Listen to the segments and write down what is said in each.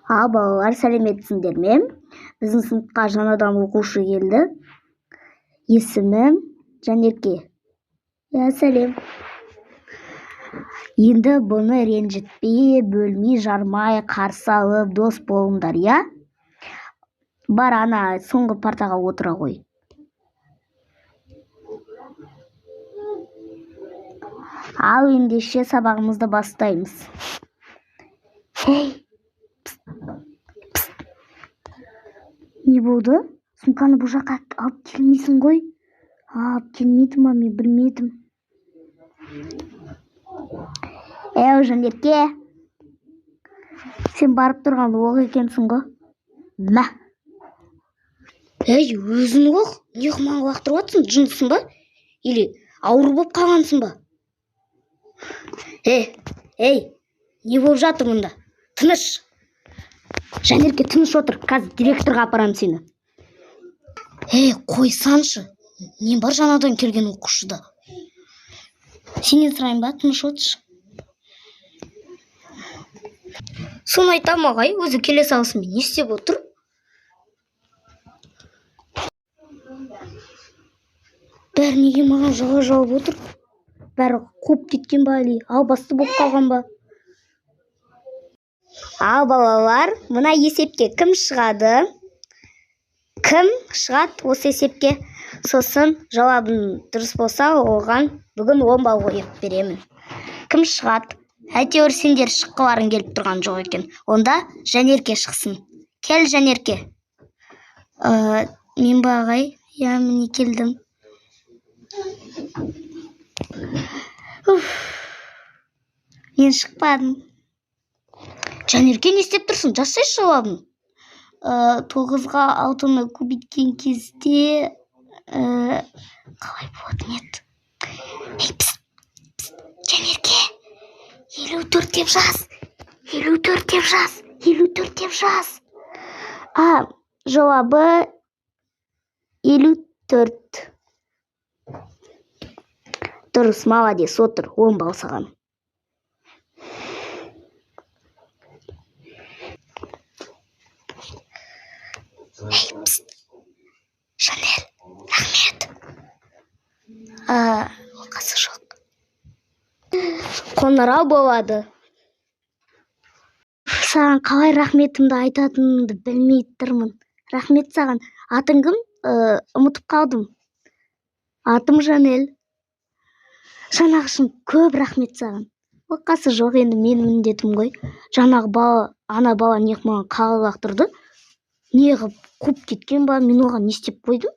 Балалар, сәлеметсіңдерме? Біздің сыныпқа жаңадан оқушы келді. Есімі Жанерке. Сәлем. Енді бұны ренжітпей, бөлмей, жармай, қарсы алып, дос болыңдар, я? Бар, ана соңғы партаға отыра ғой. Ал ендеше сабағымызды бастаймыз. Ей! Не болды? Сумканы бұл жаққа алып келмейсің ғой? Алып келмейдім, мен білмедім. Жанерке, сен барып тұрған оқ екенсің ғой? Мә! Өзің оқ? Не қыман лақтырып атсың? Жындысың ба? Или ауыр болып қалғансың ба? Не болып жатыр мұнда? Тыныш! Жанерке, тыныш отыр, қазір директорға апарам сені. Қойсаншы, не бар жаңадан келген оқушыда? Сенен сұрайын ба, тыныш отыршы. Соны айтам ағай, өзі келе салысымен не істеп отыр? Бәрі неге маған жала жауып отыр? Бәрі қуып кеткен ба, әлі албасты болып қалған ба? Ал балалар, мына есепке кім шығады? Кім шығады осы есепке? Сосын жауабын дұрыс болса, оған бүгін 10 балл қойып беремін. Кім шығады? Әйтеуір сендер шыққыларың келіп тұрған жоқ екен. Онда Жанерке шықсын. Кел, Жанерке. Мен ба ағай? Міне келдім. Мен шықпадым. Жанерке, не істеп тұрсың? Жасайшы жауабын. 9-ға 6-ны көбейткен кезде қалай болады, нет? Жанерке, 54 деп жаз. 54 деп жаз. 54 деп жаз. Жауабы 54. Дұрыс, молодец, отыр, 10 балл саған. Жанел, рахмет. Оқасы жоқ. Қоңырау болады. Саған қалай рахметімді айтатынымды білмей тұрмын. Рахмет саған. Атың кім? Ұмытып қалдым. Атым Жанел. Жаңағы үшін көп рахмет саған. Оқасы жоқ, енді мен міндетім ғой. Жаңағы ана бала не маған қалай лақтырды? Не қуып кеткен ба? Мен оған не істеп қойдым?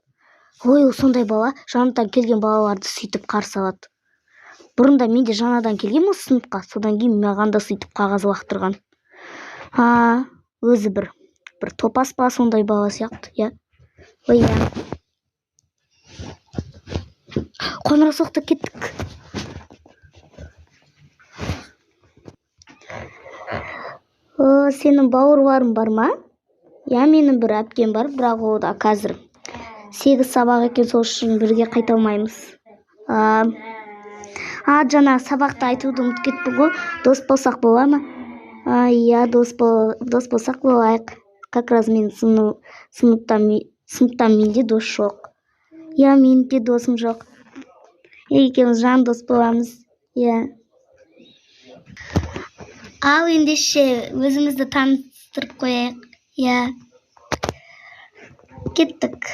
Ол сондай бала, жаңадан келген балаларды сөйтіп қарсы алады. Бұрында мен де жаңадан келгем осы сыныпқа, содан кейін маған да сөйтіп қағаз лақтырған. Өзі бір топас па, сондай бала сияқты, я? Қоңырау соқты, кеттік. Сенің бауырларың бар ма? Менің бір әпкем бар, бірақ ол да қазір 8 сабақ екен, сол үшін бірге қайта алмаймыз. Жаңа сабақты айтуды ұмытып кеттім ғой. Дос болсақ бола ма? Дос болсақ болайық. Как раз мен сыныптан менде дос жоқ. Менің де досым жоқ. Екеуміз жан дос боламыз. Ал ендеше өзімізді таныстырып қояйық. Кеттік.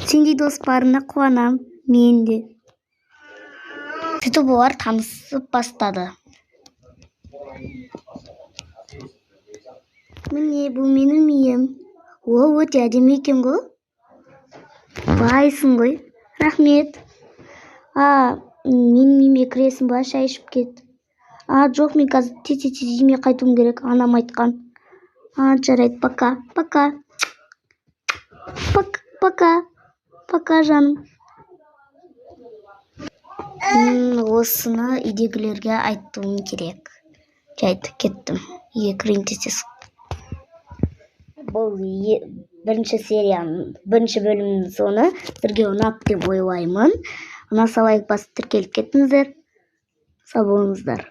Сендей дос барына қуанам, мен де. Сөйтіп олар танысып бастады. Міне, бұл менің үйім. Ол өте әдемі екен ғой. Байсың ғой. Рахмет. Мен үйіме кіресің ба, шай ішіп кет. Жоқ, мен қазір тез үйіме қайтуым керек, анам айтқан. Жарайды, пока. Пока, жаным. Осыны үйдегілерге айтуым керек. Жайды, кеттім. Үйге кірейін тез. Бұл бірінші серияның, бірінші бөлімнің соңы. Сіздерге ұнап деп ойлаймын. Ұнаса лайк басып тіркеліп кетіңіздер. Сау болыңыздар.